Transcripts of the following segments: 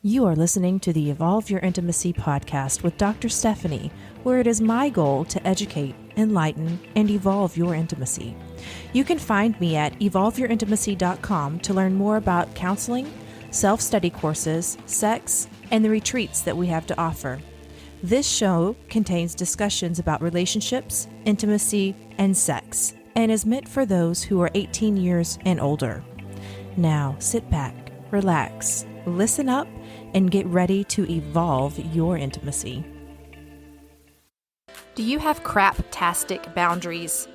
You are listening to the Evolve Your Intimacy podcast with Dr. Stephanie, where it is my goal to educate, enlighten, and evolve your intimacy. You can find me at evolveyourintimacy.com to learn more about counseling, self-study courses, sex, and the retreats that we have to offer. This show contains discussions about relationships, intimacy, and sex, and is meant for those who are 18 years and older. Now, sit back, relax, listen up, and get ready to evolve your intimacy. Do you have crap-tastic boundaries?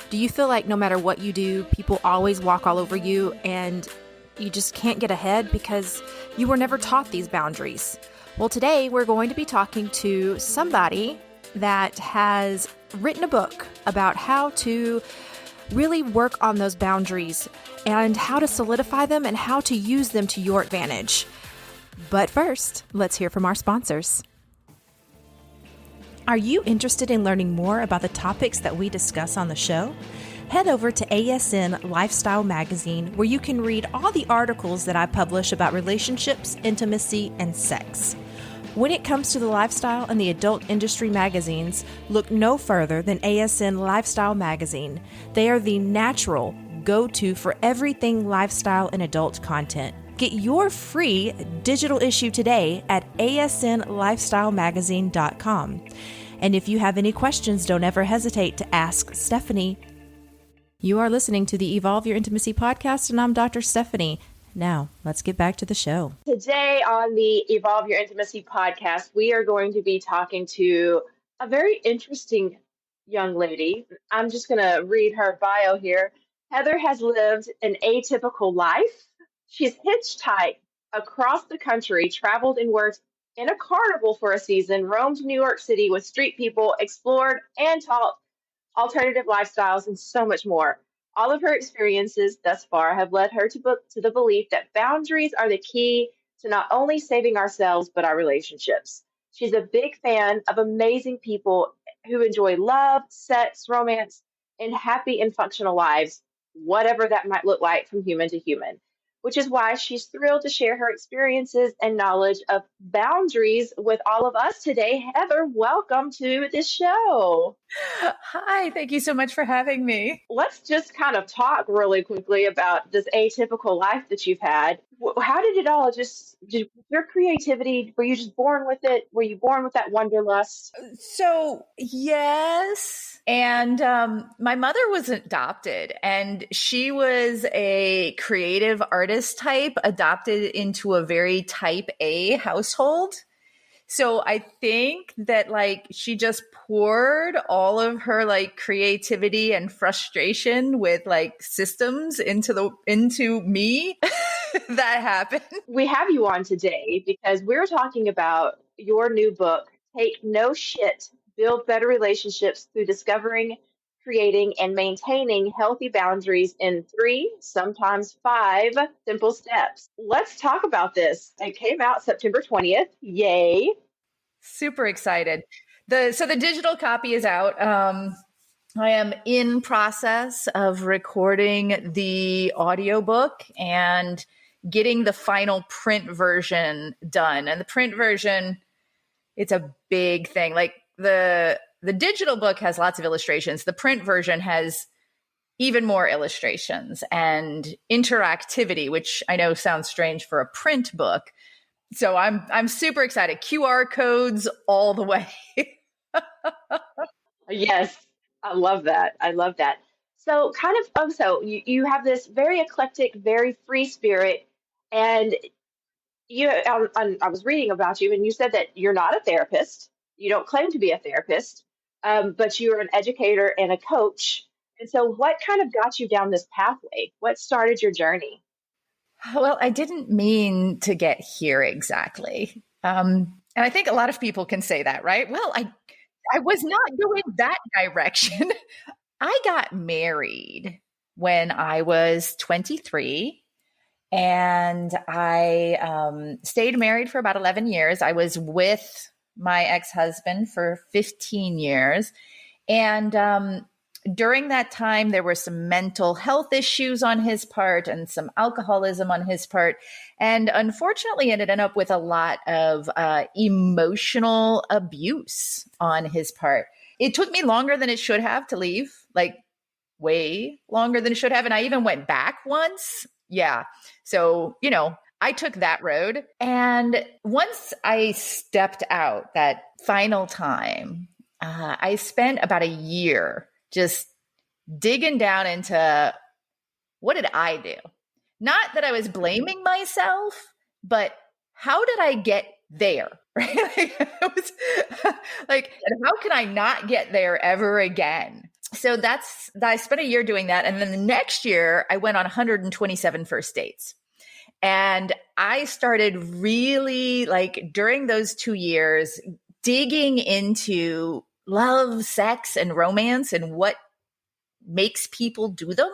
Do you feel like no matter what you do, people always walk all over you and you just can't get ahead because you were never taught these boundaries? Well, today we're going to be talking to somebody that has written a book about how to really work on those boundaries and how to solidify them and how to use them to your advantage. But first, let's hear from our sponsors. Are you interested in learning more about the topics that we discuss on the show? Head over to ASN Lifestyle Magazine, where you can read all the articles that I publish about relationships, intimacy, and sex. When it comes to the lifestyle and the adult industry magazines, look no further than ASN Lifestyle Magazine. They are the natural go-to for everything lifestyle and adult content. Get your free digital issue today at asnlifestylemagazine.com. And if you have any questions, don't ever hesitate to ask Stephanie. You are listening to the Evolve Your Intimacy podcast, and I'm Dr. Stephanie. Now, let's get back to the show. Today on the Evolve Your Intimacy podcast, we are going to be talking to a very interesting young lady. I'm just going to read her bio here. Heather has lived an atypical life. She's hitchhiked across the country, traveled and worked in a carnival for a season, roamed New York City with street people, explored and taught alternative lifestyles, and so much more. All of her experiences thus far have led her to the belief that boundaries are the key to not only saving ourselves, but our relationships. She's a big fan of amazing people who enjoy love, sex, romance, and happy and functional lives, whatever that might look like from human to human, which is why she's thrilled to share her experiences and knowledge of boundaries with all of us today. Heather, welcome to the show. Hi, thank you so much for having me. Let's just kind of talk really quickly about this atypical life that you've had. How did it all did your creativity, were you just born with it? Were you born with that wanderlust? So, yes. And my mother was adopted, and she was a creative artist type, adopted into a very type A household. So I think that she just poured all of her creativity and frustration with systems into me. That happened. We have you on today because we're talking about your new book, Take No Shit, Build Better Relationships Through Discovering, Creating, and Maintaining Healthy Boundaries in 3, sometimes 5 simple steps. Let's talk about this. It came out September 20th. Yay. Super excited. So the digital copy is out. I am in process of recording the audiobook and getting the final print version done. And the print version, it's a big thing. The digital book has lots of illustrations. The print version has even more illustrations and interactivity, which I know sounds strange for a print book. So I'm super excited. QR codes all the way. Yes, I love that. I love that. So you have this very eclectic, very free spirit, and I was reading about you, and you said that you're not a therapist. You don't claim to be a therapist, but you're an educator and a coach. And so what kind of got you down this pathway? What started your journey? Well, I didn't mean to get here exactly. And I think a lot of people can say that, right? Well, I was not going that direction. I got married when I was 23, and I stayed married for about 11 years. I was with my ex-husband for 15 years. And during that time, there were some mental health issues on his part and some alcoholism on his part. And unfortunately, it ended up with a lot of emotional abuse on his part. It took me longer than it should have to leave, like way longer than it should have. And I even went back once. Yeah. So, I took that road. And once I stepped out that final time, I spent about a year just digging down into what did I do? Not that I was blaming myself, but how did I get there? Right? It was like, how can I not get there ever again? So I spent a year doing that. And then the next year, I went on 127 first dates. And I started really, like, during those 2 years, digging into love, sex, and romance and what makes people do them.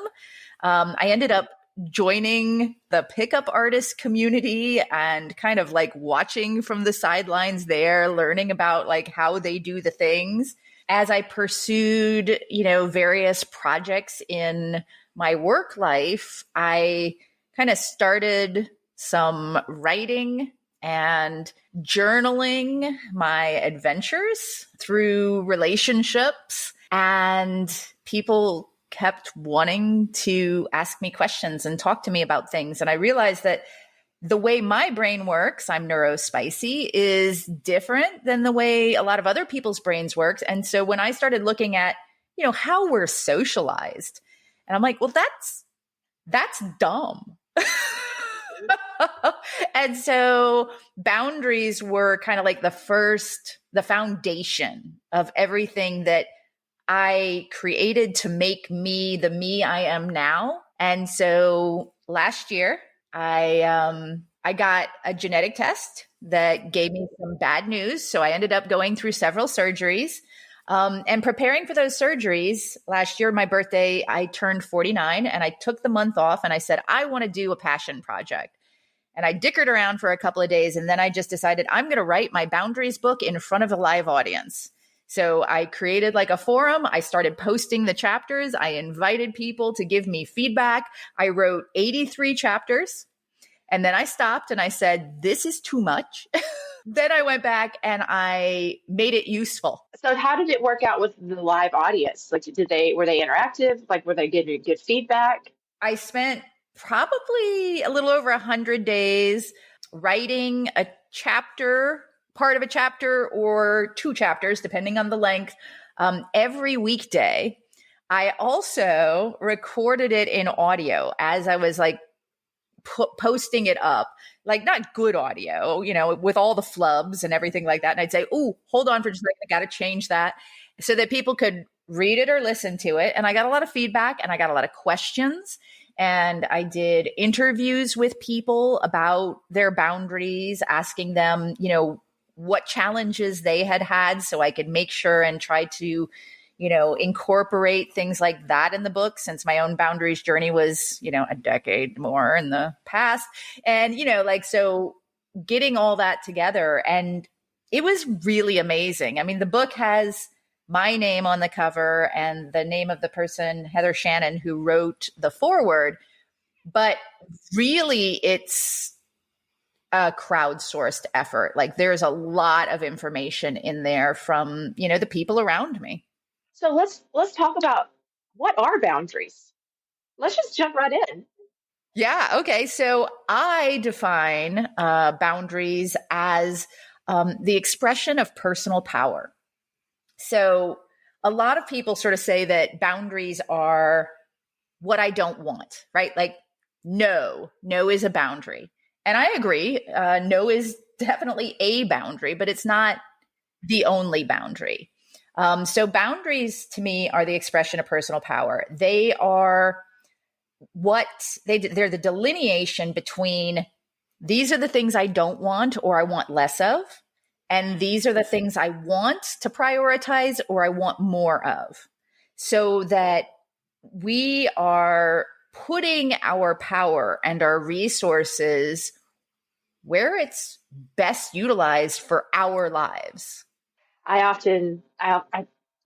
I ended up joining the pickup artist community and kind of like watching from the sidelines there, learning about like how they do the things. As I pursued, various projects in my work life, I kind of started some writing and journaling my adventures through relationships, and people kept wanting to ask me questions and talk to me about things. And I realized that the way my brain works, I'm neurospicy, is different than the way a lot of other people's brains works. And so when I started looking at, how we're socialized, and I'm like, well, that's dumb. And so boundaries were kind of like the foundation of everything that I created to make me the me I am now. And so last year, I got a genetic test that gave me some bad news. So I ended up going through several surgeries. And preparing for those surgeries, last year, my birthday, I turned 49, and I took the month off and I said, I want to do a passion project. And I dickered around for a couple of days. And then I just decided I'm going to write my boundaries book in front of a live audience. So I created like a forum. I started posting the chapters. I invited people to give me feedback. I wrote 83 chapters. And then I stopped and I said, this is too much. Then I went back and I made it useful. So how did it work out with the live audience? Like, were they interactive? Like, were they giving you good feedback? I spent probably a little over 100 days writing a chapter, part of a chapter or 2 chapters, depending on the length, every weekday. I also recorded it in audio as I was like posting it up, like not good audio, with all the flubs and everything like that. And I'd say, oh, hold on for just a second, I got to change that, so that people could read it or listen to it. And I got a lot of feedback and I got a lot of questions. And I did interviews with people about their boundaries, asking them, what challenges they had, so I could make sure and try to, incorporate things like that in the book, since my own boundaries journey was, a decade more in the past. And, so getting all that together, and it was really amazing. I mean, the book has my name on the cover and the name of the person, Heather Shannon, who wrote the foreword, but really it's a crowdsourced effort. Like, there's a lot of information in there from, the people around me. So let's talk about, what are boundaries? Let's just jump right in. Yeah. Okay. So I define boundaries as the expression of personal power. So a lot of people sort of say that boundaries are what I don't want, right? Like, no is a boundary. And I agree. No is definitely a boundary, but it's not the only boundary. So boundaries to me are the expression of personal power. They are they're the delineation between, these are the things I don't want or I want less of, and these are the things I want to prioritize or I want more of, so that we are putting our power and our resources where it's best utilized for our lives. I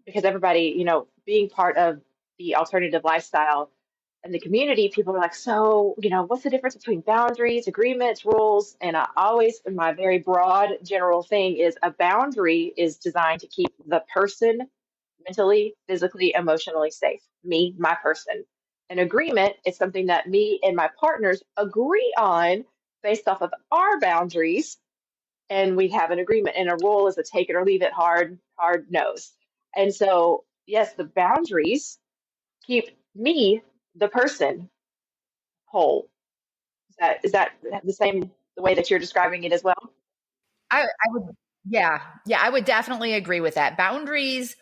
because everybody, being part of the alternative lifestyle and the community, people are like, so, what's the difference between boundaries, agreements, rules? And I always, my very broad general thing is a boundary is designed to keep the person mentally, physically, emotionally safe. Me, my person. An agreement is something that me and my partners agree on based off of our boundaries, and we have an agreement. And a rule is a take it or leave it, hard nose. And so, yes, the boundaries keep me, the person, whole. Is that the same the way that you're describing it as well? I would, yeah, I would definitely agree with that. Boundaries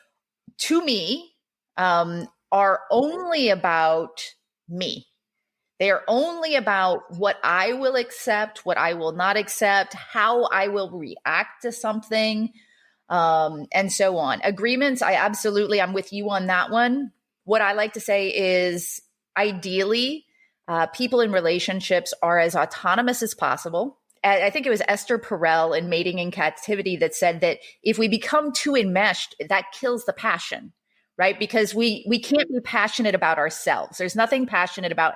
to me are only about me. They are only about what I will accept, what I will not accept, how I will react to something, and so on. Agreements, I'm with you on that one. What I like to say is ideally, people in relationships are as autonomous as possible. I think it was Esther Perel in Mating in Captivity that said that if we become too enmeshed, that kills the passion, right? Because we can't be passionate about ourselves. There's nothing passionate about,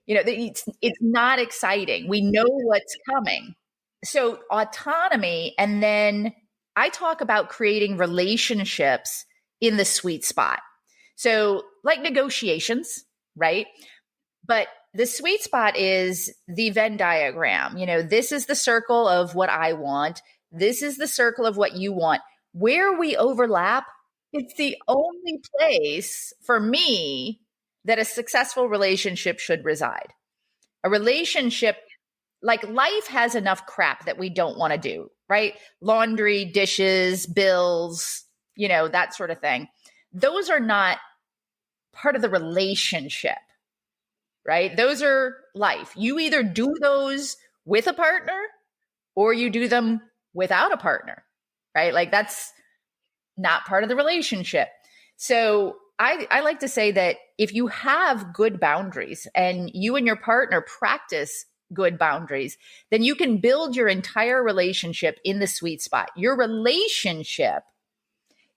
it's not exciting. We know what's coming. So autonomy, and then I talk about creating relationships in the sweet spot. So like negotiations, right? But the sweet spot is the Venn diagram. This is the circle of what I want. This is the circle of what you want. Where we overlap, it's the only place for me that a successful relationship should reside. A relationship, like life has enough crap that we don't want to do, right? Laundry, dishes, bills, that sort of thing. Those are not part of the relationship, right? Those are life. You either do those with a partner or you do them without a partner, right? Like that's not part of the relationship. So I like to say that if you have good boundaries and you and your partner practice good boundaries, then you can build your entire relationship in the sweet spot. Your relationship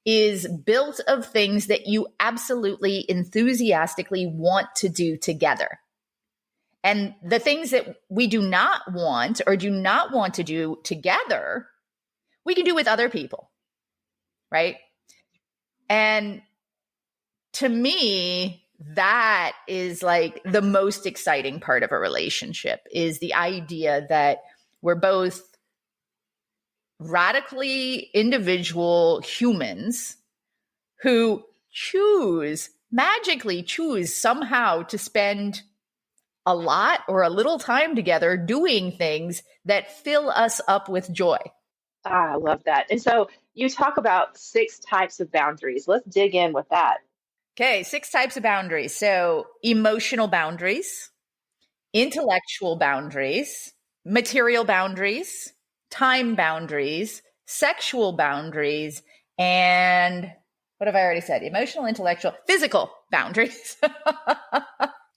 is built of things that you absolutely enthusiastically want to do together. And the things that we do not want or do not want to do together, we can do with other people, right? And to me, that is like the most exciting part of a relationship, is the idea that we're both radically individual humans who magically choose somehow to spend a lot or a little time together doing things that fill us up with joy. I love that. And so you talk about 6 types of boundaries. Let's dig in with that. Okay, 6 types of boundaries. So emotional boundaries, intellectual boundaries, material boundaries, time boundaries, sexual boundaries, and what have I already said? Emotional, intellectual, physical boundaries.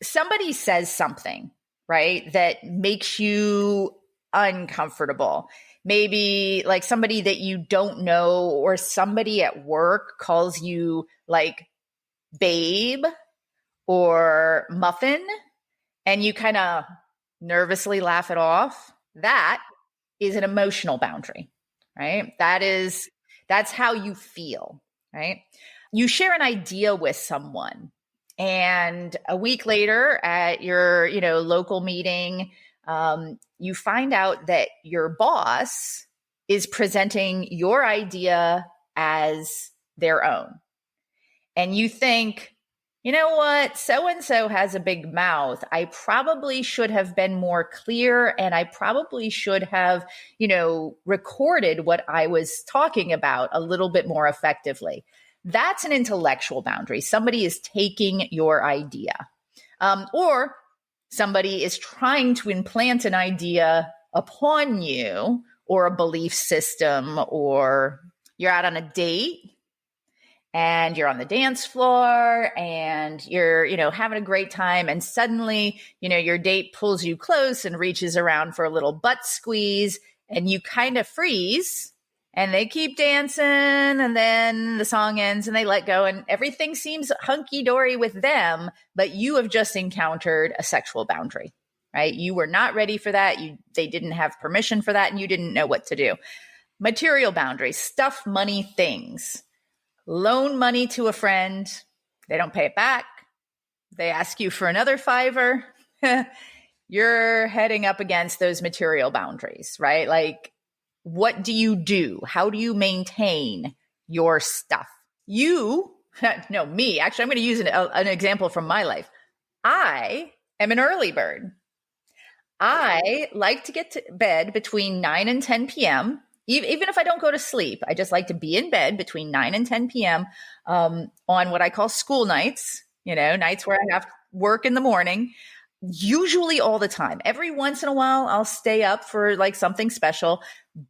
Somebody says something, right, that makes you uncomfortable. Maybe like somebody that you don't know, or somebody at work calls you like babe or muffin, and you kind of nervously laugh it off. That is an emotional boundary, right? That's how you feel, right? You share an idea with someone, and a week later at your, local meeting, you find out that your boss is presenting your idea as their own. And you think, you know what, so-and-so has a big mouth. I probably should have been more clear, and I probably should have, recorded what I was talking about a little bit more effectively. That's an intellectual boundary. Somebody is taking your idea. Or somebody is trying to implant an idea upon you, or a belief system, or you're out on a date and you're on the dance floor and you're, having a great time. And suddenly, your date pulls you close and reaches around for a little butt squeeze, and you kind of freeze And they keep dancing, and then the song ends and they let go, and everything seems hunky-dory with them, but you have just encountered a sexual boundary, right? You were not ready for that. They didn't have permission for that, and you didn't know what to do. Material boundaries, stuff, money, things. Loan money to a friend. They don't pay it back. They ask you for another $5. You're heading up against those material boundaries, right? Like, what do you do? How do you maintain your stuff? Me, actually, I'm going to use an example from my life. I am an early bird. I like to get to bed between 9 and 10 p.m. Even if I don't go to sleep, I just like to be in bed between 9 and 10 p.m. On what I call school nights, nights where I have work in the morning. Usually all the time. Every once in a while, I'll stay up for like something special.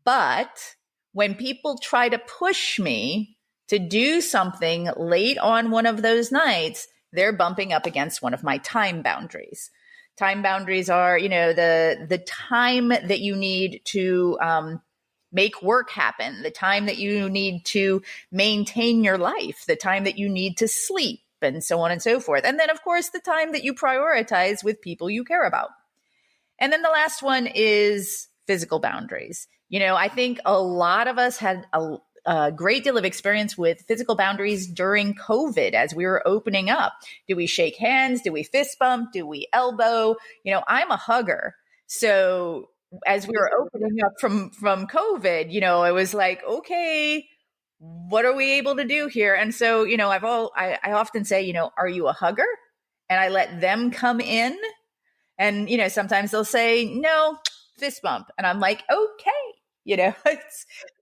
But when people try to push me to do something late on one of those nights, they're bumping up against one of my time boundaries. Time boundaries are, the time that you need to make work happen, the time that you need to maintain your life, the time that you need to sleep, and so on and so forth. And then, of course, the time that you prioritize with people you care about. And then the last one is physical boundaries. I think a lot of us had a great deal of experience with physical boundaries during COVID as we were opening up. Do we shake hands? Do we fist bump? Do we elbow? I'm a hugger. So as we were opening up from COVID, it was like, okay, what are we able to do here? And so, I often say, are you a hugger? And I let them come in. And, sometimes they'll say, no, fist bump. And I'm like, okay,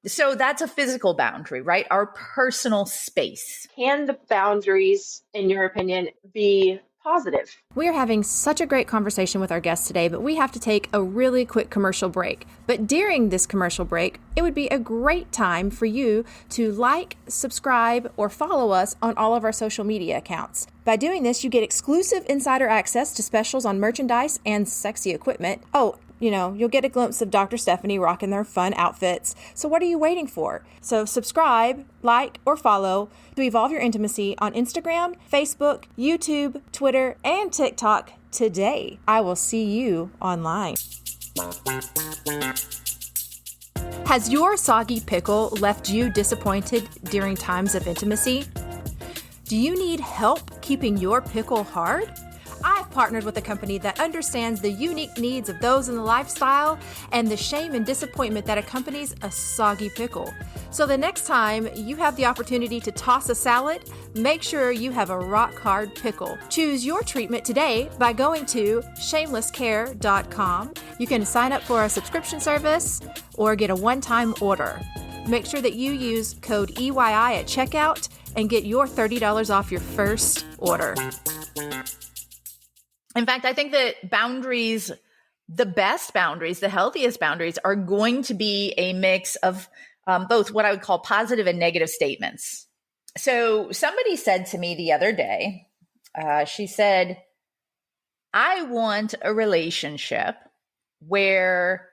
so that's a physical boundary, right? Our personal space. Can the boundaries, in your opinion, be positive? We are having such a great conversation with our guest today, but we have to take a really quick commercial break. But during this commercial break, it would be a great time for you to like, subscribe, or follow us on all of our social media accounts. By doing this, you get exclusive insider access to specials on merchandise and sexy equipment. Oh, you'll get a glimpse of Dr. Stephanie rocking their fun outfits. So what are you waiting for? So subscribe, like, or follow to Evolve Your Intimacy on Instagram, Facebook, YouTube, Twitter, and TikTok today. I will see you online. Has your soggy pickle left you disappointed during times of intimacy? Do you need help keeping your pickle hard? I've partnered with a company that understands the unique needs of those in the lifestyle and the shame and disappointment that accompanies a soggy pickle. So the next time you have the opportunity to toss a salad, make sure you have a rock-hard pickle. Choose your treatment today by going to shamelesscare.com. You can sign up for a subscription service or get a one-time order. Make sure that you use code EYI at checkout and get your $30 off your first order. In fact, I think that boundaries, the best boundaries, the healthiest boundaries are going to be a mix of both what I would call positive and negative statements. So somebody said to me the other day, she said, I want a relationship where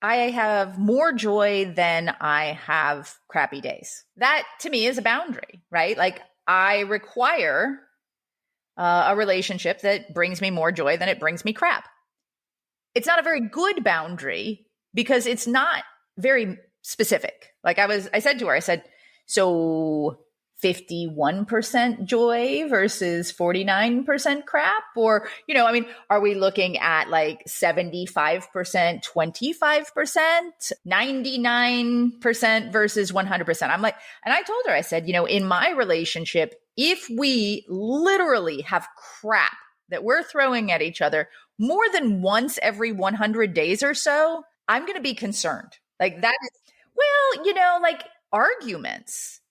I have more joy than I have crappy days. That to me is a boundary, right? Like I require a relationship that brings me more joy than it brings me crap. It's not a very good boundary because it's not very specific. Like I said to her, so 51% joy versus 49% crap? Or, are we looking at like 75%, 25%, 99% versus 100%? I'm like, and I told her, I said, in my relationship, if we literally have crap that we're throwing at each other more than once every 100 days or so, I'm going to be concerned. Like that is, like arguments,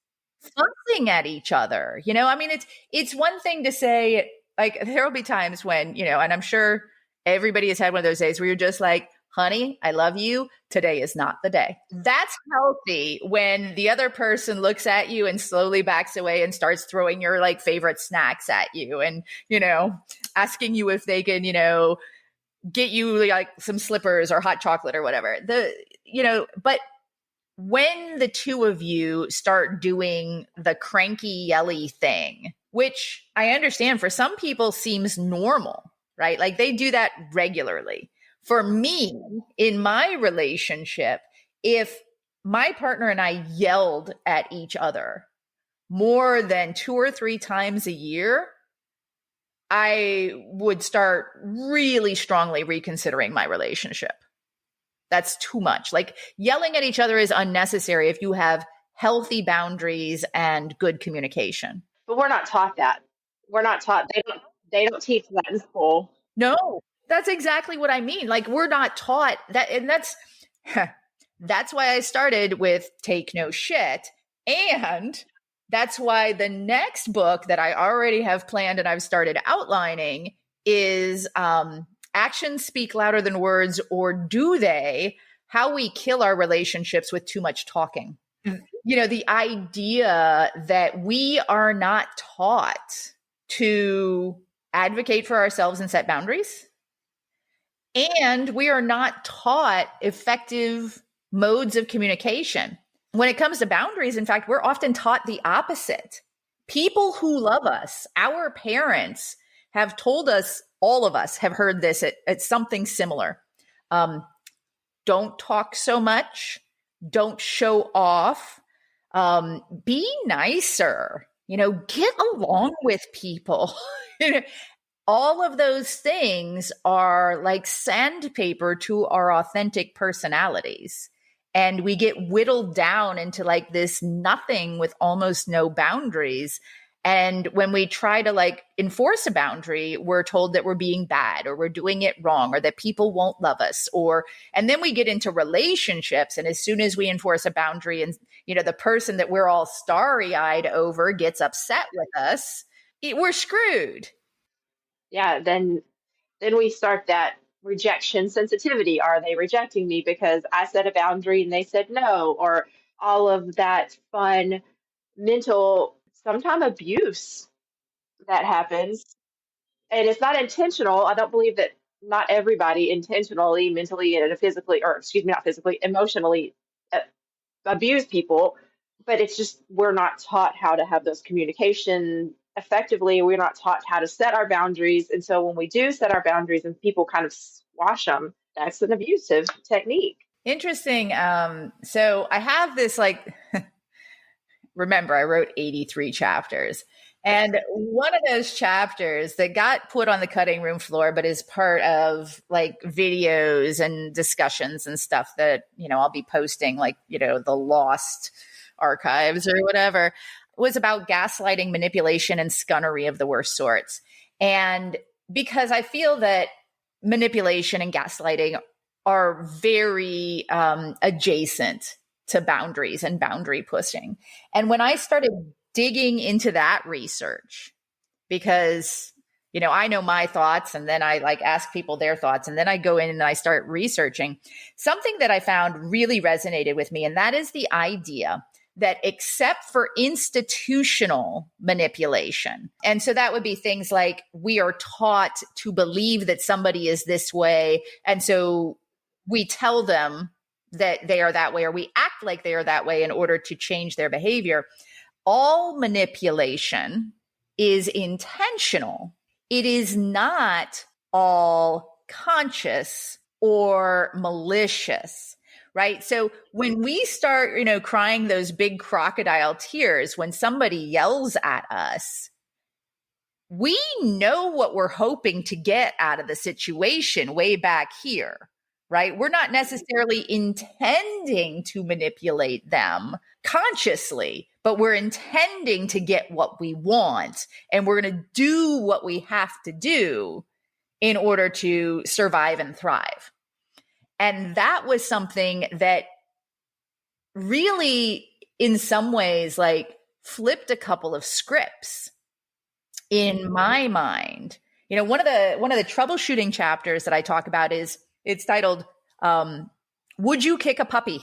fussing at each other. It's one thing to say, like, there'll be times when, and I'm sure everybody has had one of those days where you're just like, honey, I love you. Today is not the day. That's healthy when the other person looks at you and slowly backs away and starts throwing your like favorite snacks at you and, asking you if they can, get you like some slippers or hot chocolate or whatever. But when the two of you start doing the cranky yelly thing, which I understand for some people seems normal, right? Like they do that regularly. For me, in my relationship, if my partner and I yelled at each other more than 2 or 3 times a year, I would start really strongly reconsidering my relationship. That's too much. Like yelling at each other is unnecessary if you have healthy boundaries and good communication. But we're not taught that. We're not taught. They don't teach that in school. No, that's exactly what I mean. Like we're not taught that. And that's why I started with Take No Shit. And that's why the next book that I already have planned and I've started outlining is Actions Speak Louder Than Words, or Do They? How We Kill Our Relationships with Too Much Talking. You know, the idea that we are not taught to advocate for ourselves and set boundaries. And we are not taught effective modes of communication. When it comes to boundaries, in fact, we're often taught the opposite. People who love us, our parents, have told us, all of us have heard this at something similar. Don't talk so much. Don't show off. Be nicer. Get along with people. All of those things are like sandpaper to our authentic personalities. And we get whittled down into like this nothing with almost no boundaries. And when we try to like enforce a boundary, we're told that we're being bad or we're doing it wrong or that people won't love us. And then we get into relationships. And as soon as we enforce a boundary and, the person that we're all starry-eyed over gets upset with us, we're screwed. Yeah, then we start that rejection sensitivity. Are they rejecting me because I set a boundary and they said no? Or all of that fun mental, sometimes abuse that happens. And it's not intentional. I don't believe that not everybody intentionally, mentally, and physically, or excuse me, not physically, emotionally abuse people. But it's just we're not taught how to have those communication effectively. We're not taught how to set our boundaries. And so when we do set our boundaries and people kind of squash them, that's an abusive technique. Interesting. So I have this remember, I wrote 83 chapters. And one of those chapters that got put on the cutting room floor, but is part of like videos and discussions and stuff that, I'll be posting the lost archives or whatever, was about gaslighting, manipulation, and scunnery of the worst sorts. And because I feel that manipulation and gaslighting are very adjacent to boundaries and boundary pushing. And when I started digging into that research, because, I know my thoughts and then I ask people their thoughts and then I go in and I start researching, something that I found really resonated with me. And that is the idea that except for institutional manipulation, and so that would be things like we are taught to believe that somebody is this way. And so we tell them that they are that way, or we act like they are that way in order to change their behavior. All manipulation is intentional. It is not all conscious or malicious, right? So when we start, crying those big crocodile tears when somebody yells at us, we know what we're hoping to get out of the situation way back here, right? We're not necessarily intending to manipulate them consciously, but we're intending to get what we want. And we're going to do what we have to do in order to survive and thrive. And that was something that really, in some ways, flipped a couple of scripts in my mind. One of the troubleshooting chapters that I talk about it's titled, Would You Kick a Puppy?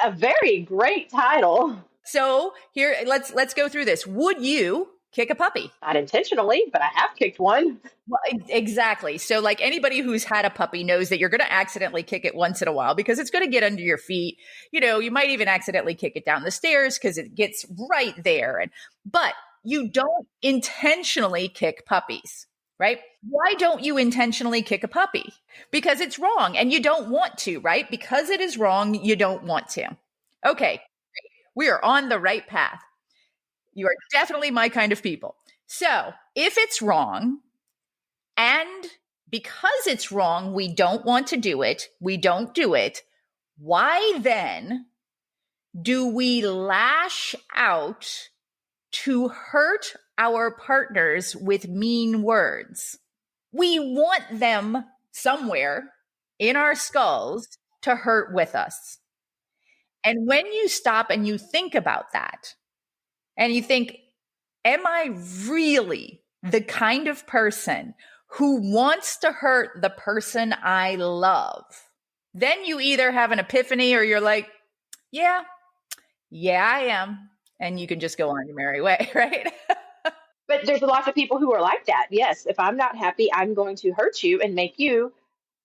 A very great title. So here, let's go through this. Would you kick a puppy. Not intentionally, but I have kicked one. Well, exactly. So like anybody who's had a puppy knows that you're going to accidentally kick it once in a while because it's going to get under your feet. You know, you might even accidentally kick it down the stairs because it gets right there. But you don't intentionally kick puppies, right? Why don't you intentionally kick a puppy? Because it's wrong and you don't want to, right? Because it is wrong, you don't want to. Okay, we are on the right path. You are definitely my kind of people. So if it's wrong, and because it's wrong, we don't want to do it, we don't do it, why then do we lash out to hurt our partners with mean words? We want them somewhere in our skulls to hurt with us. And when you stop and you think about that, and you think, am I really the kind of person who wants to hurt the person I love? Then you either have an epiphany or you're like, yeah, I am. And you can just go on your merry way, right? But there's lots of people who are like that. Yes, if I'm not happy, I'm going to hurt you and make you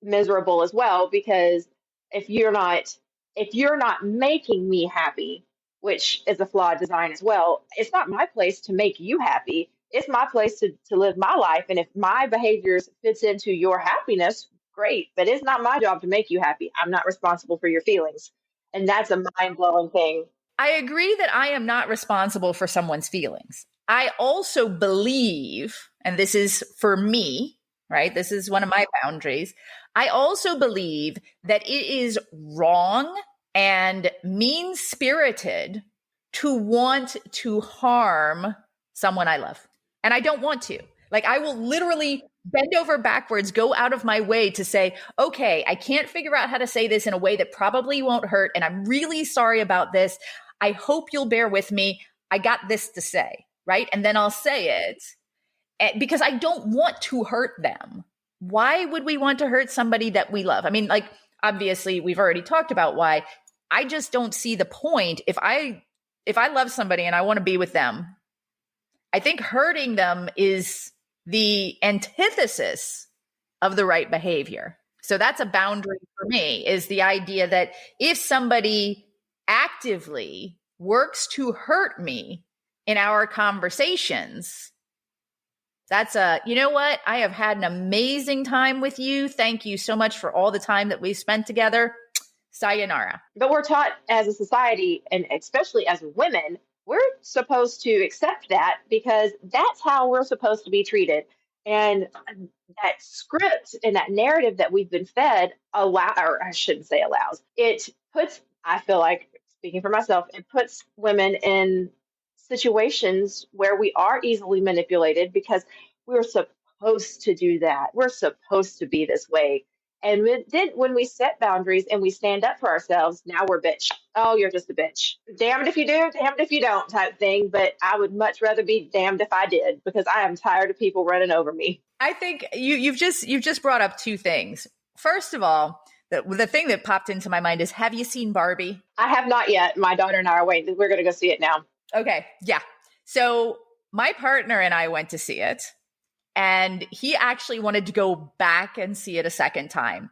miserable as well, because if you're not making me happy, which is a flawed design as well, it's not my place to make you happy. It's my place to live my life. And if my behaviors fits into your happiness, great. But it's not my job to make you happy. I'm not responsible for your feelings. And that's a mind-blowing thing. I agree that I am not responsible for someone's feelings. I also believe, and this is for me, right? This is one of my boundaries. I also believe that it is wrong and mean-spirited to want to harm someone I love. And I don't want to. Like, I will literally bend over backwards, go out of my way to say, okay, I can't figure out how to say this in a way that probably won't hurt. And I'm really sorry about this. I hope you'll bear with me. I got this to say, right? And then I'll say it because I don't want to hurt them. Why would we want to hurt somebody that we love? I mean, like, obviously, we've already talked about why. I just don't see the point. If I love somebody and I want to be with them, I think hurting them is the antithesis of the right behavior. So that's a boundary for me, is the idea that if somebody actively works to hurt me in our conversations, that's you know what? I have had an amazing time with you. Thank you so much for all the time that we've spent together. Sayonara. But we're taught as a society, and especially as women, we're supposed to accept that because that's how we're supposed to be treated. And that script and that narrative that we've been fed or I shouldn't say allows, it puts, I feel like, speaking for myself, it puts women in situations where we are easily manipulated because we're supposed to do that. We're supposed to be this way. And then when we set boundaries and we stand up for ourselves, now we're bitch. Oh, you're just a bitch. Damned if you do, damned if you don't type thing. But I would much rather be damned if I did, because I am tired of people running over me. I think you've just brought up two things. First of all, the thing that popped into my mind is, have you seen Barbie? I have not yet. My daughter and I are waiting. We're going to go see it now. Okay. Yeah. So my partner and I went to see it. And he actually wanted to go back and see it a second time.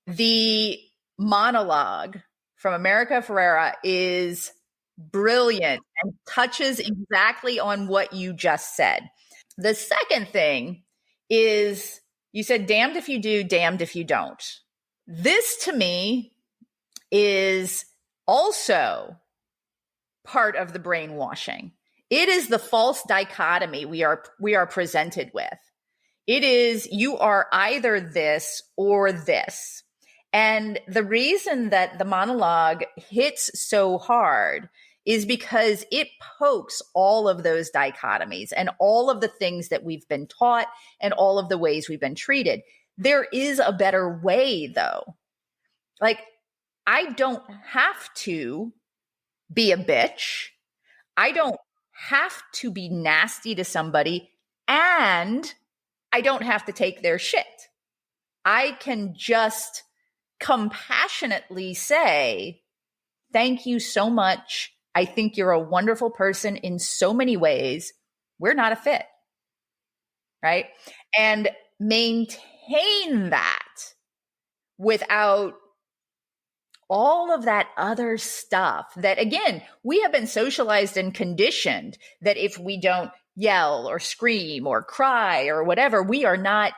The monologue from America Ferrera is brilliant and touches exactly on what you just said. The second thing is, you said, damned if you do, damned if you don't. This to me is also part of the brainwashing. It is the false dichotomy we are presented with. It is, you are either this or this. And the reason that the monologue hits so hard is because it pokes all of those dichotomies and all of the things that we've been taught and all of the ways we've been treated. There is a better way, though. Like, I don't have to be a bitch. I don't have to be nasty to somebody, and I don't have to take their shit. I can just compassionately say, thank you so much. I think you're a wonderful person in so many ways. we're not a fit, right? And maintain that without all of that other stuff that, again, we have been socialized and conditioned that if we don't yell or scream or cry or whatever, we are not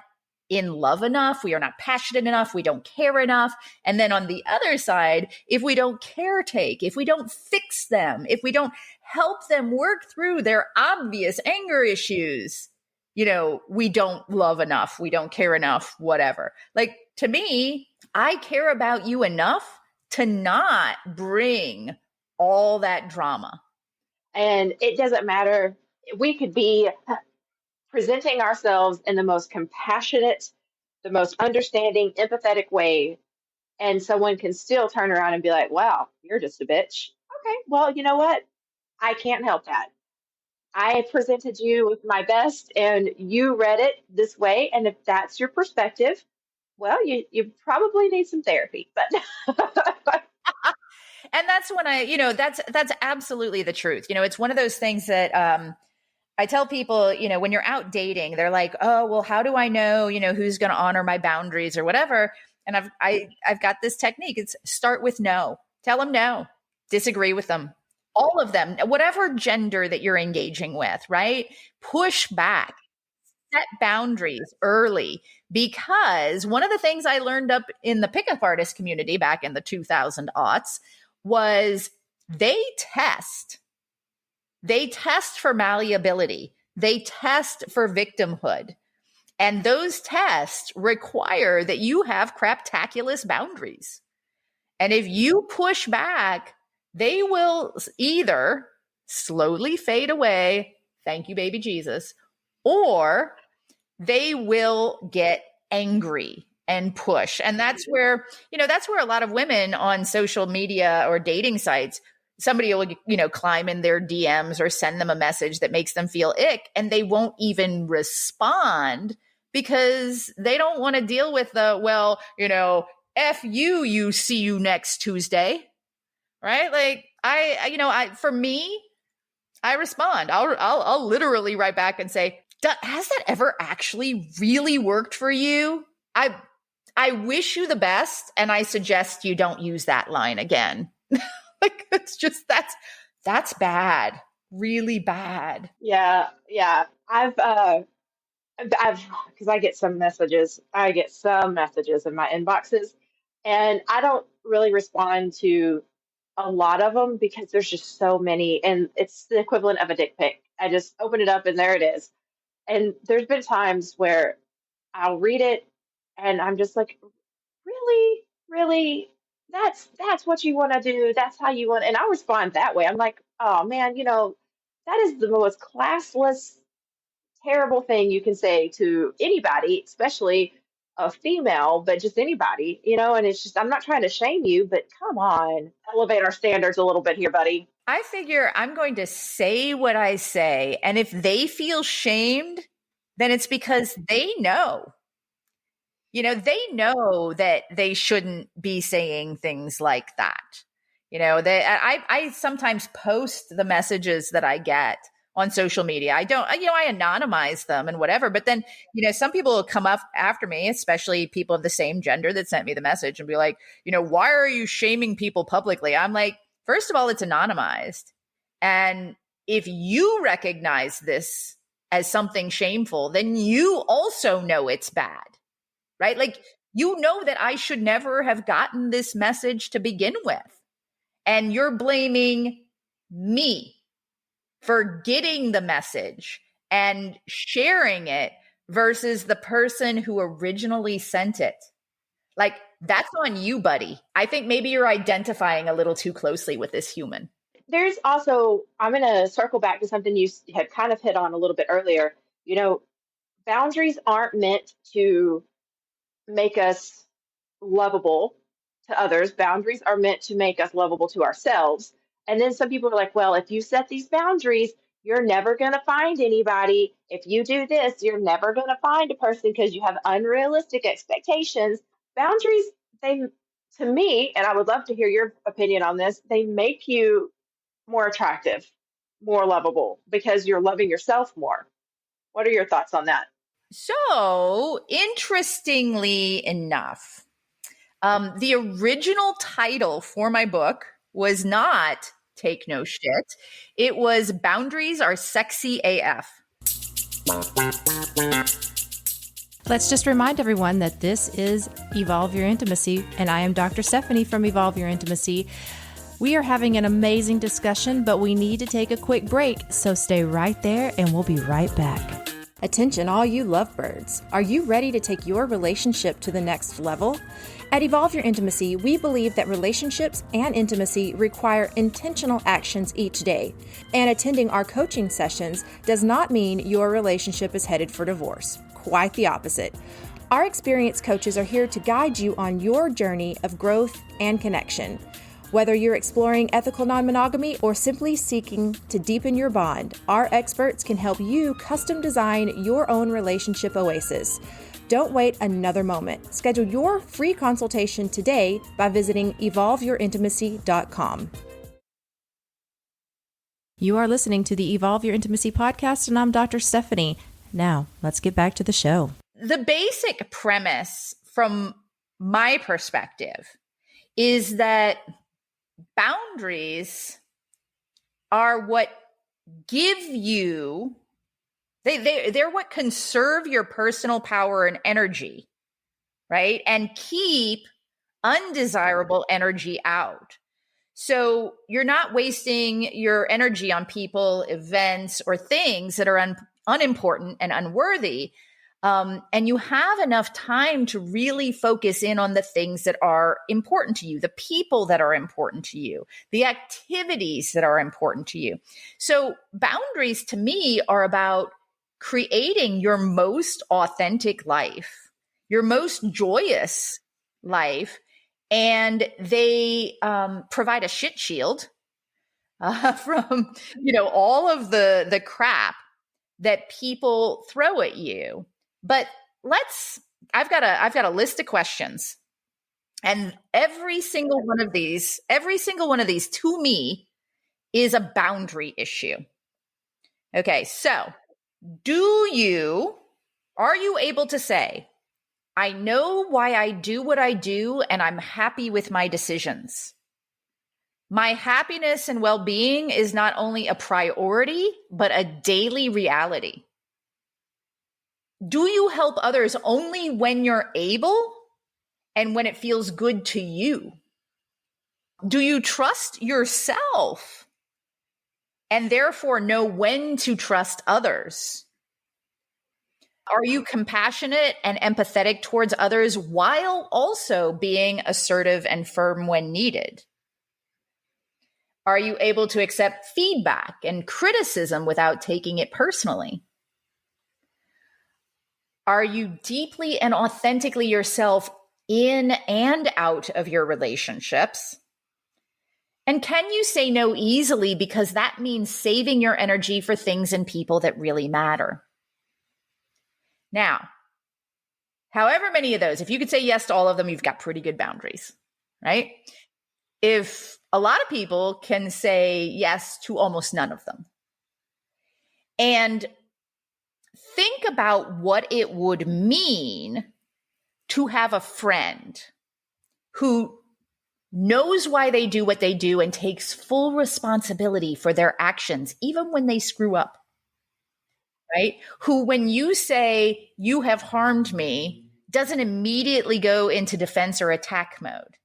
in love enough. We are not passionate enough. We don't care enough. And then on the other side, if we don't caretake, if we don't fix them, if we don't help them work through their obvious anger issues, we don't love enough. We don't care enough, whatever. Like, to me, I care about you enough to not bring all that drama. And it doesn't matter. We could be presenting ourselves in the most compassionate, the most understanding, empathetic way, and someone can still turn around and be like, wow, you're just a bitch. Okay, well, you know what? I can't help that. I presented you with my best and you read it this way. And if that's your perspective, well, you probably need some therapy. But And that's when that's absolutely the truth. It's one of those things that I tell people, when you're out dating, they're like, oh, well, how do I know, who's going to honor my boundaries or whatever? And I've got this technique. It's start with no. Tell them no. Disagree with them. All of them, whatever gender that you're engaging with, right? Push back. Set boundaries early, because one of the things I learned up in the pickup artist community back in the 2000 aughts was they test for malleability. They test for victimhood. And those tests require that you have craptaculous boundaries. And if you push back, they will either slowly fade away, thank you, baby Jesus, or they will get angry and push. And that's where a lot of women on social media or dating sites, somebody will, climb in their DMs or send them a message that makes them feel ick, and they won't even respond because they don't want to deal with F you see you next Tuesday. Right? Like for me, I respond. I'll literally write back and say, has that ever actually really worked for you? I wish you the best, and I suggest you don't use that line again. Like, it's just, that's bad, really bad. yeah. I've because I get some messages. I get some messages in my inboxes, and I don't really respond to a lot of them because there's just so many, and it's the equivalent of a dick pic. I just open it up and there it is. And there's been times where I'll read it and I'm just like, really, really, that's what you want to do. That's how you want, and I'll respond that way. I'm like, oh man, that is the most classless, terrible thing you can say to anybody, especially a female, but just anybody, and it's just, I'm not trying to shame you, but come on, elevate our standards a little bit here, buddy. I figure I'm going to say what I say, and if they feel shamed, then it's because they know. They know that they shouldn't be saying things like that. I sometimes post the messages that I get on social media. I don't, I anonymize them and whatever, but then, some people will come up after me, especially people of the same gender that sent me the message, and be like, why are you shaming people publicly? I'm like, first of all, it's anonymized. And if you recognize this as something shameful, then you also know it's bad, right? Like, that I should never have gotten this message to begin with. And you're blaming me for getting the message and sharing it versus the person who originally sent it. Like, that's on you, buddy. I think maybe you're identifying a little too closely with this human. There's also, I'm going to circle back to something you had kind of hit on a little bit earlier. Boundaries aren't meant to make us lovable to others. Boundaries are meant to make us lovable to ourselves. And then some people are like, well, if you set these boundaries, you're never going to find anybody. If you do this, you're never going to find a person because you have unrealistic expectations. Boundaries, to me, and I would love to hear your opinion on this, they make you more attractive. more lovable because you're loving yourself more. What are your thoughts on that? So, interestingly enough, the original title for my book was not Take No Shit. It was Boundaries Are Sexy AF. Let's just remind everyone that this is Evolve Your Intimacy, and I am Dr. Stephanie from Evolve Your Intimacy. We are having an amazing discussion, but we need to take a quick break, so stay right there and we'll be right back. Attention, all you lovebirds. Are you ready to take your relationship to the next level? At Evolve Your Intimacy, we believe that relationships and intimacy require intentional actions each day. And attending our coaching sessions does not mean your relationship is headed for divorce. Quite the opposite. Our experienced coaches are here to guide you on your journey of growth and connection. Whether you're exploring ethical non-monogamy or simply seeking to deepen your bond, our experts can help you custom design your own relationship oasis. Don't wait another moment. Schedule your free consultation today by visiting evolveyourintimacy.com. You are listening to the Evolve Your Intimacy podcast, and I'm Dr. Stephanie. Now, let's get back to the show. The basic premise from my perspective is that boundaries are what give you, they're what conserve your personal power and energy, right? And keep undesirable energy out. So you're not wasting your energy on people, events, or things that are unimportant and unworthy. And you have enough time to really focus in on the things that are important to you, the people that are important to you, the activities that are important to you. So boundaries to me are about creating your most authentic life, your most joyous life. And they provide a shit shield from, all of the crap that people throw at you. But I've got a list of questions, and every single one of these to me is a boundary issue. Okay. So are you able to say, I know why I do what I do, and I'm happy with my decisions. My happiness and well-being is not only a priority, but a daily reality. Do you help others only when you're able and when it feels good to you? Do you trust yourself and therefore know when to trust others? Are you compassionate and empathetic towards others while also being assertive and firm when needed? Are you able to accept feedback and criticism without taking it personally? Are you deeply and authentically yourself in and out of your relationships? And can you say no easily because that means saving your energy for things and people that really matter? Now, however many of those, if you could say yes to all of them, you've got pretty good boundaries, right? If a lot of people can say yes to almost none of them. And think about what it would mean to have a friend who knows why they do what they do and takes full responsibility for their actions, even when they screw up, right? Who, when you say you have harmed me, doesn't immediately go into defense or attack mode.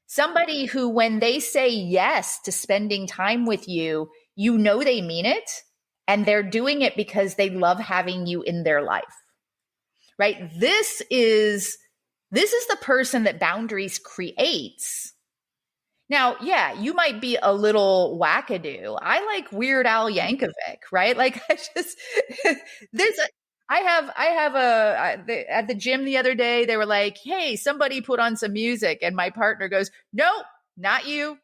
Somebody who, when they say yes to spending time with you, you know they mean it. And they're doing it because they love having you in their life, right? This is the person that boundaries creates. Now, yeah, you might be a little wackadoo. I like Weird Al Yankovic, right? Like at the gym the other day, they were like, hey, somebody put on some music. And my partner goes, nope, not you.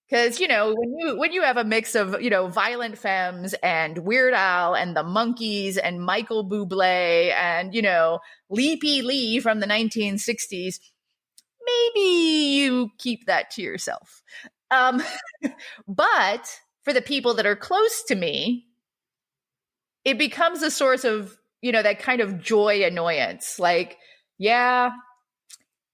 Because, when you have a mix of, Violent Femmes and Weird Al and the Monkees and Michael Bublé and, Leapy Lee from the 1960s, maybe you keep that to yourself. But for the people that are close to me, it becomes a source of, that kind of joy annoyance. Like, yeah,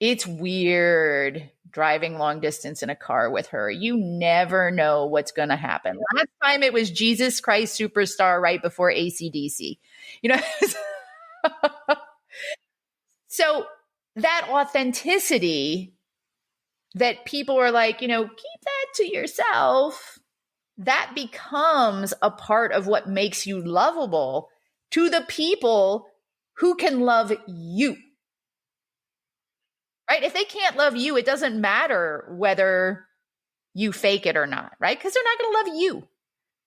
it's weird driving long distance in a car with her. You never know what's going to happen. Last time it was Jesus Christ Superstar right before AC/DC. So that authenticity that people are like, keep that to yourself, that becomes a part of what makes you lovable to the people who can love you. Right? If they can't love you, it doesn't matter whether you fake it or not, right? Because they're not going to love you.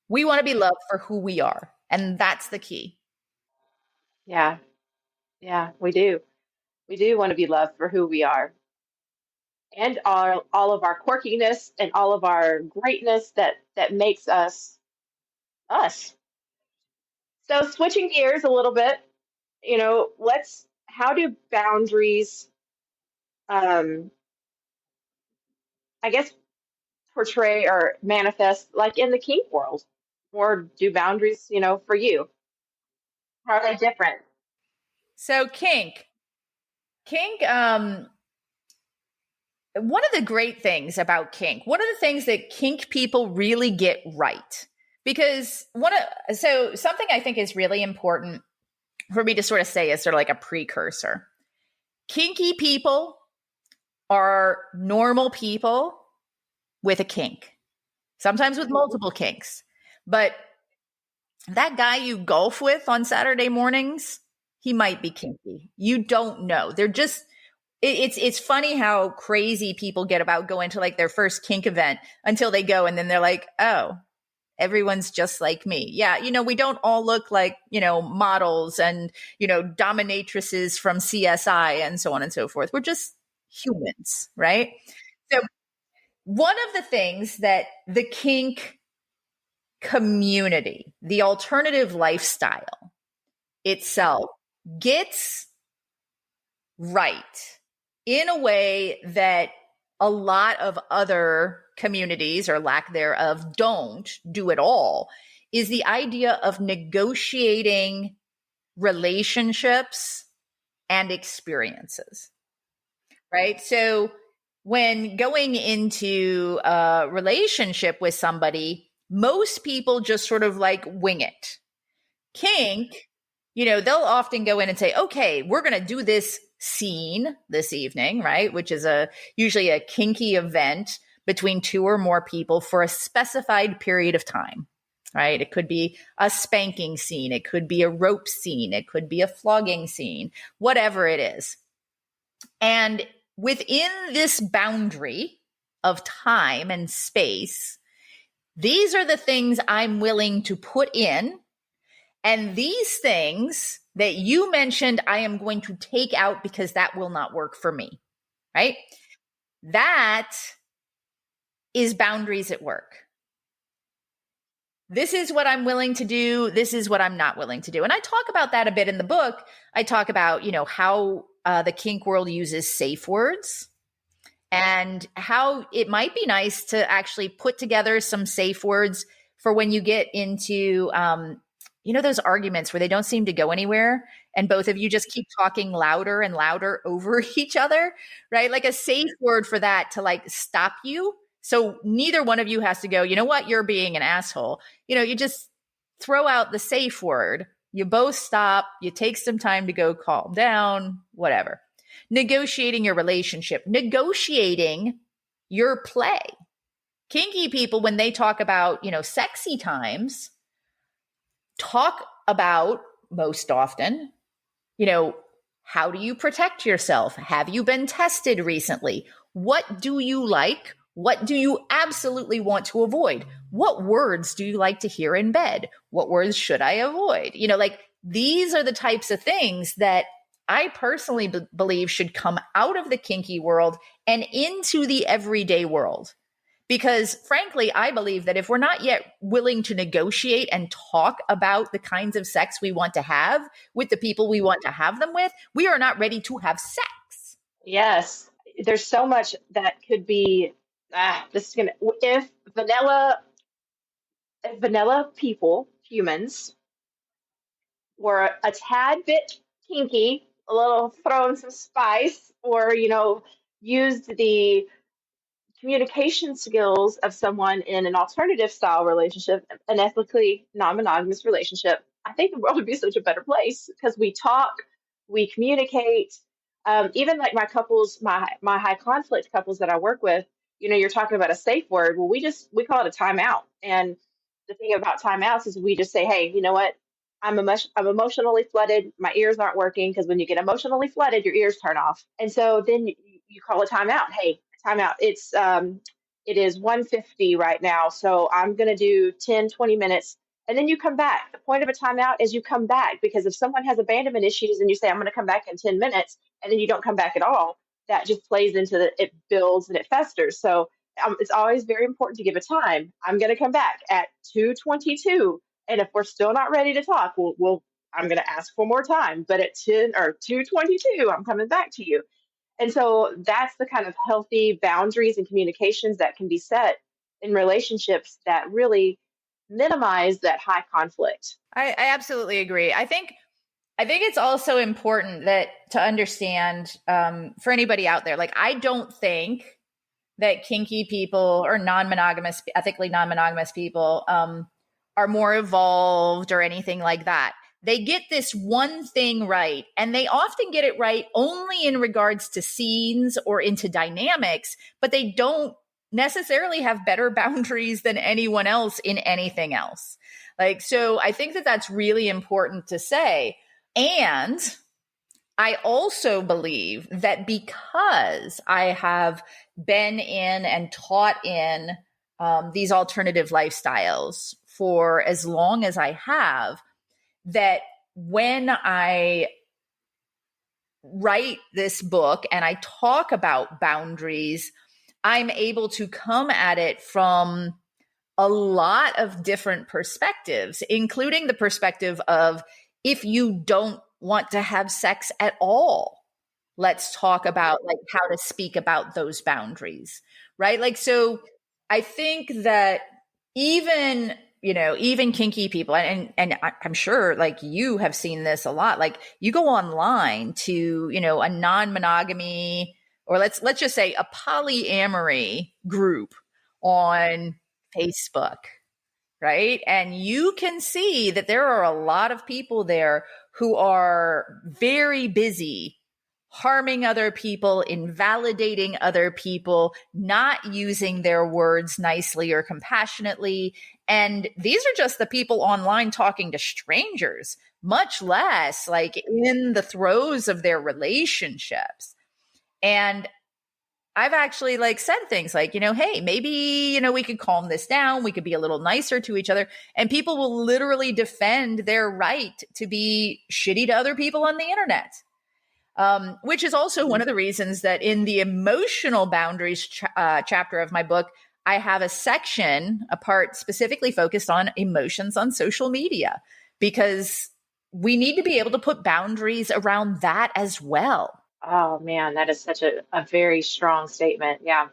We want to be loved for who we are. And that's the key. Yeah. Yeah, we do. We do want to be loved for who we are and all of our quirkiness and all of our greatness that makes us us. So switching gears a little bit, how do boundaries, um, I guess, portray or manifest like in the kink world? Or do boundaries, for you? How are they different? So kink, one of the great things about kink, one of the things that kink people really get right, because something I think is really important for me to sort of say is sort of like a precursor. Kinky people are normal people with a kink, sometimes with multiple kinks. But that guy you golf with on Saturday mornings, he might be kinky. You don't know. They're just, it's funny how crazy people get about going to like their first kink event until they go and then they're like, oh, everyone's just like me. Yeah, we don't all look like, models and, dominatrices from CSI and so on and so forth. We're just humans, right? So one of the things that the kink community, the alternative lifestyle itself gets right in a way that a lot of other communities or lack thereof don't do at all, is the idea of negotiating relationships and experiences, right? So when going into a relationship with somebody, most people just sort of like wing it. Kink, they'll often go in and say, okay, we're going to do this scene this evening, right? Which is usually a kinky event between two or more people for a specified period of time, right? It could be a spanking scene. It could be a rope scene. It could be a flogging scene, whatever it is. And within this boundary of time and space, these are the things I'm willing to put in. And these things that you mentioned, I am going to take out because that will not work for me, right? That is boundaries at work. This is what I'm willing to do. This is what I'm not willing to do. And I talk about that a bit in the book. I talk about, how the kink world uses safe words and how it might be nice to actually put together some safe words for when you get into, those arguments where they don't seem to go anywhere and both of you just keep talking louder and louder over each other, right? Like a safe word for that to like stop you. So neither one of you has to go, you know what, you're being an asshole. You just throw out the safe word. You both stop. You take some time to go calm down, whatever. Negotiating your relationship, negotiating your play. Kinky people, when they talk about, sexy times, talk about most often, how do you protect yourself? Have you been tested recently? What do you like? What do you absolutely want to avoid? What words do you like to hear in bed? What words should I avoid? These are the types of things that I personally believe should come out of the kinky world and into the everyday world. Because frankly, I believe that if we're not yet willing to negotiate and talk about the kinds of sex we want to have with the people we want to have them with, we are not ready to have sex. Yes, there's so much that could be, this is gonna, if vanilla if vanilla people, humans, were a tad bit kinky, a little throw in some spice, or, used the communication skills of someone in an alternative style relationship, an ethically non-monogamous relationship, I think the world would be such a better place because we talk, we communicate. Even like my couples, my high conflict couples that I work with, you're talking about a safe word. Well, we call it a timeout. And the thing about timeouts is we just say, hey, you know what? I'm emotionally flooded. My ears aren't working because when you get emotionally flooded, your ears turn off. And so then you call a timeout. Hey, timeout. It is 1:50 right now, so I'm going to do 10, 20 minutes, and then you come back. The point of a timeout is you come back, because if someone has abandonment issues and you say I'm going to come back in 10 minutes and then you don't come back at all, that just plays into it builds and it festers. So it's always very important to give a time. I'm going to come back at 2:22, and if we're still not ready to talk, I'm going to ask for more time, but at 10 or 2:22, I'm coming back to you. And so that's the kind of healthy boundaries and communications that can be set in relationships that really minimize that high conflict. I absolutely agree. I think it's also important that to understand for anybody out there, like I don't think that kinky people or non-monogamous, ethically non-monogamous people are more evolved or anything like that. They get this one thing right, and they often get it right only in regards to scenes or into dynamics, but they don't necessarily have better boundaries than anyone else in anything else. Like, so I think that that's really important to say. And I also believe that because I have been in and taught in these alternative lifestyles for as long as I have, that when I write this book and I talk about boundaries, I'm able to come at it from a lot of different perspectives, including the perspective of if you don't want to have sex at all, let's talk about like how to speak about those boundaries, right? Like, so I think that even, even kinky people, and I'm sure like you have seen this a lot, like you go online to, a non-monogamy, or let's just say a polyamory group on Facebook, right? And you can see that there are a lot of people there who are very busy harming other people, invalidating other people, not using their words nicely or compassionately. And these are just the people online talking to strangers, much less like in the throes of their relationships. And I've actually like said things like, hey, maybe, we could calm this down. We could be a little nicer to each other. And people will literally defend their right to be shitty to other people on the internet. Which is also one of the reasons that in the emotional boundaries chapter of my book, I have a part specifically focused on emotions on social media, because we need to be able to put boundaries around that as well. Oh man, that is such a very strong statement. Yeah.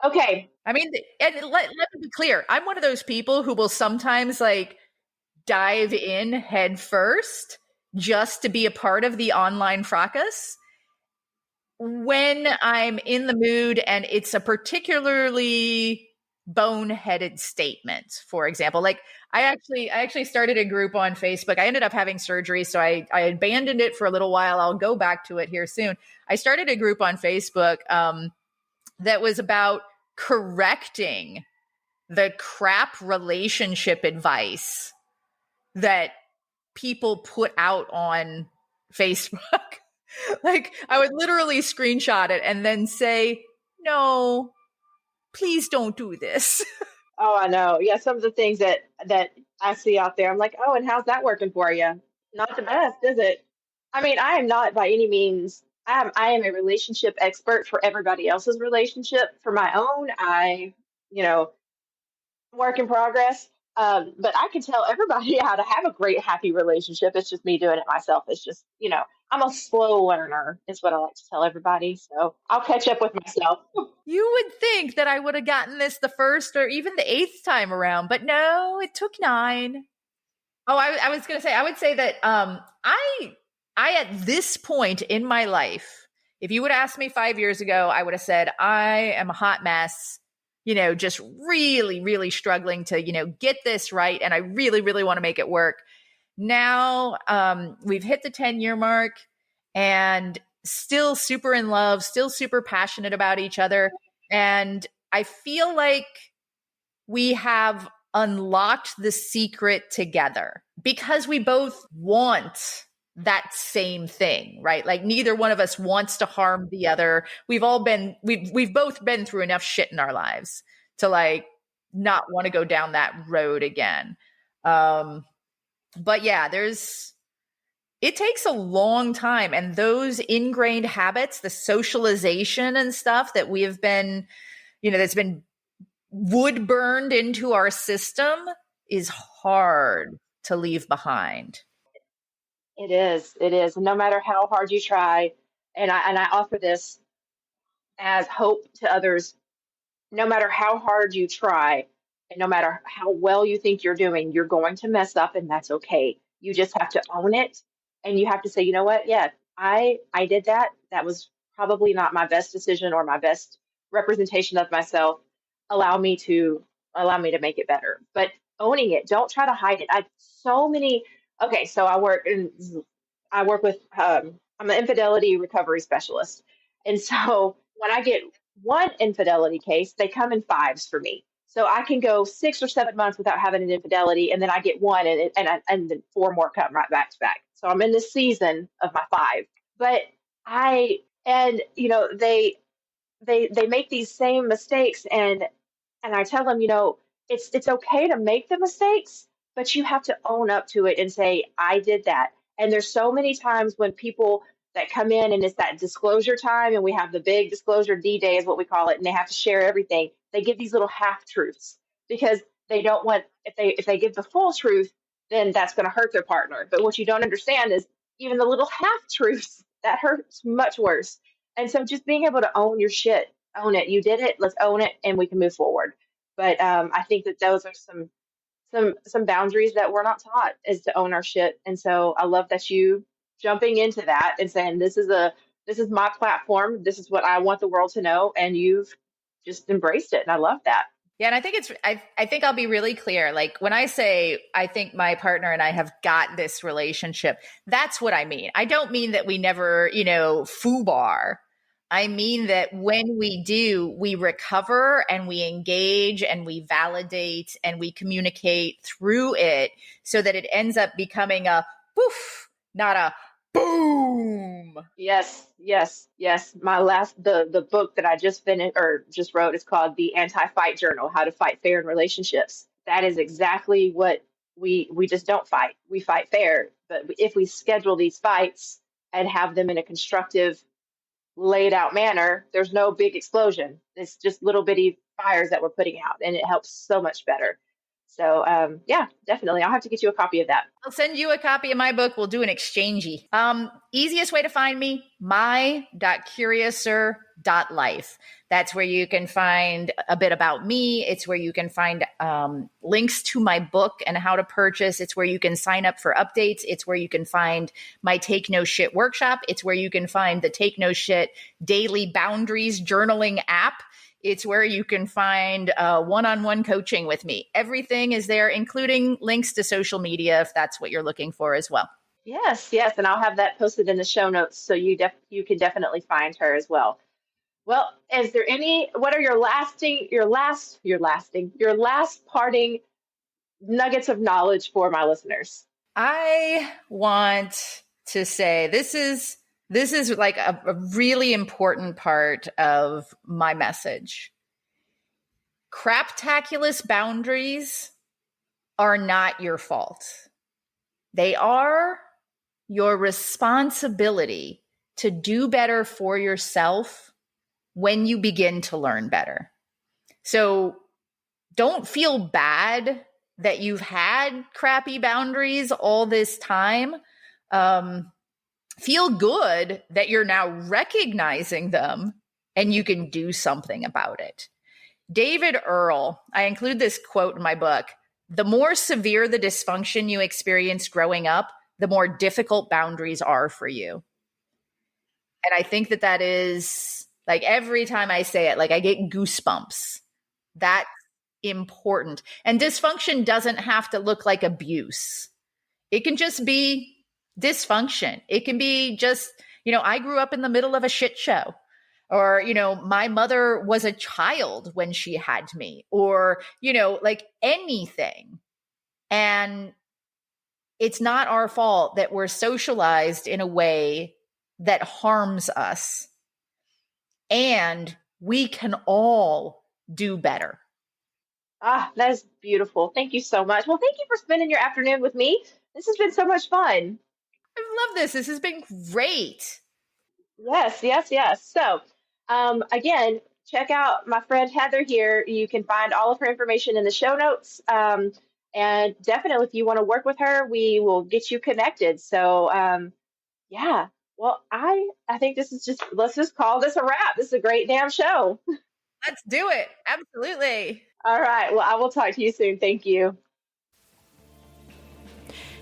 Okay. I mean, and let me be clear. I'm one of those people who will sometimes like dive in head first just to be a part of the online fracas when I'm in the mood and it's a particularly boneheaded statement. For example, like I actually started a group on Facebook. I ended up having surgery, so I abandoned it for a little while. I'll go back to it here soon. I started a group on Facebook that was about correcting the crap relationship advice that people put out on Facebook. Like I would literally screenshot it and then say, no, please don't do this. Oh, I know. Yeah, some of the things that I see out there, I'm like, oh, and how's that working for you? Not the best, is it? I mean, I am not by any means. I am a relationship expert for everybody else's relationship. For my own, you know, work in progress. But I can tell everybody how to have a great, happy relationship. It's just me doing it myself. It's just, I'm a slow learner, is what I like to tell everybody. So I'll catch up with myself. You would think that I would have gotten this the first or even the eighth time around, but no, it took 9. Oh, I was going to say, I would say that I at this point in my life, if you would have asked me 5 years ago, I would have said I am a hot mess, just really, really struggling to, get this right. And I really, really want to make it work. Now we've hit the 10-year mark and still super in love, still super passionate about each other. And I feel like we have unlocked the secret together because we both want that same thing, right? Like neither one of us wants to harm the other. We've both been through enough shit in our lives to like not want to go down that road again. But yeah, it takes a long time. And those ingrained habits, the socialization and stuff that we have been, that's been wood burned into our system is hard to leave behind. It is. It is. No matter how hard you try, and I offer this as hope to others, no matter how hard you try and no matter how well you think you're doing, you're going to mess up and that's okay. You just have to own it and you have to say, you know what? Yeah, I did that. That was probably not my best decision or my best representation of myself. Allow me to make it better. But owning it, don't try to hide it. Okay, so I work with I'm an infidelity recovery specialist. And so when I get one infidelity case, they come in fives for me. So I can go 6 or 7 months without having an infidelity, and then I get one, and then 4 more come right back to back. So I'm in this season of my 5. But I and they make these same mistakes, and I tell them, it's okay to make the mistakes, but you have to own up to it and say, I did that. And there's so many times when people that come in and it's that disclosure time, and we have the big disclosure D-Day is what we call it, and they have to share everything. They give these little half truths because they don't want if they give the full truth, then that's going to hurt their partner. But what you don't understand is even the little half truths that hurts much worse. And so just being able to own your shit, own it. You did it. Let's own it, and we can move forward. But I think that those are some boundaries that we're not taught is to own our shit. And so I love that you jumping into that and saying this is my platform. This is what I want the world to know, and you've just embraced it, and I love that. Yeah, and I think I think I'll be really clear. Like when I say I think my partner and I have got this relationship, that's what I mean. I don't mean that we never, foobar. I mean that when we do, we recover and we engage and we validate and we communicate through it so that it ends up becoming a poof, not a boom. Yes, yes, yes. The book that I just finished or just wrote is called The Anti-Fight Journal: How to Fight Fair in Relationships. That is exactly what we just don't fight. We fight fair, but if we schedule these fights and have them in a constructive, laid out manner, there's no big explosion. It's just little bitty fires that we're putting out, and it helps so much better. So yeah, definitely. I'll have to get you a copy of that. I'll send you a copy of my book. We'll do an exchangey. Easiest way to find me, my.curiouser.life. That's where you can find a bit about me. It's where you can find links to my book and how to purchase. It's where you can sign up for updates. It's where you can find my Take No Shit workshop. It's where you can find the Take No Shit daily boundaries journaling app. It's where you can find one-on-one coaching with me. Everything is there, including links to social media if that's what you're looking for as well. Yes, yes, and I'll have that posted in the show notes so you can definitely find her as well. Well, is there what are your last parting nuggets of knowledge for my listeners? I want to say this is like a really important part of my message. Craptaculous boundaries are not your fault. They are your responsibility to do better for yourself when you begin to learn better. So don't feel bad that you've had crappy boundaries all this time. Feel good that you're now recognizing them and you can do something about it. David Earl, I include this quote in my book: the more severe the dysfunction you experienced growing up, the more difficult boundaries are for you. And I think that is, like, every time I say it, like, I get goosebumps. That's important. And dysfunction doesn't have to look like abuse. It can just be dysfunction. It can be just, I grew up in the middle of a shit show. Or, my mother was a child when she had me, or, like anything. And it's not our fault that we're socialized in a way that harms us. And we can all do better. Ah, that is beautiful. Thank you so much. Well, thank you for spending your afternoon with me. This has been so much fun. I love this. This has been great. Yes, yes, yes. So, again, check out my friend Heather here. You can find all of her information in the show notes. And definitely, if you want to work with her, we will get you connected. So, yeah. Well, I think let's just call this a wrap. This is a great damn show. Let's do it. Absolutely. All right. Well, I will talk to you soon. Thank you.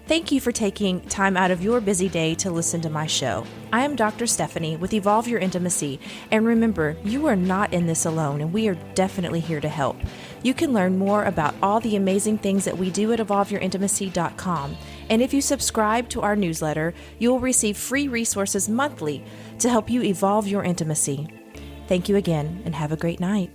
Thank you for taking time out of your busy day to listen to my show. I am Dr. Stephanie with Evolve Your Intimacy, and remember, you are not in this alone, and we are definitely here to help. You can learn more about all the amazing things that we do at evolveyourintimacy.com, and if you subscribe to our newsletter, you will receive free resources monthly to help you evolve your intimacy. Thank you again, and have a great night.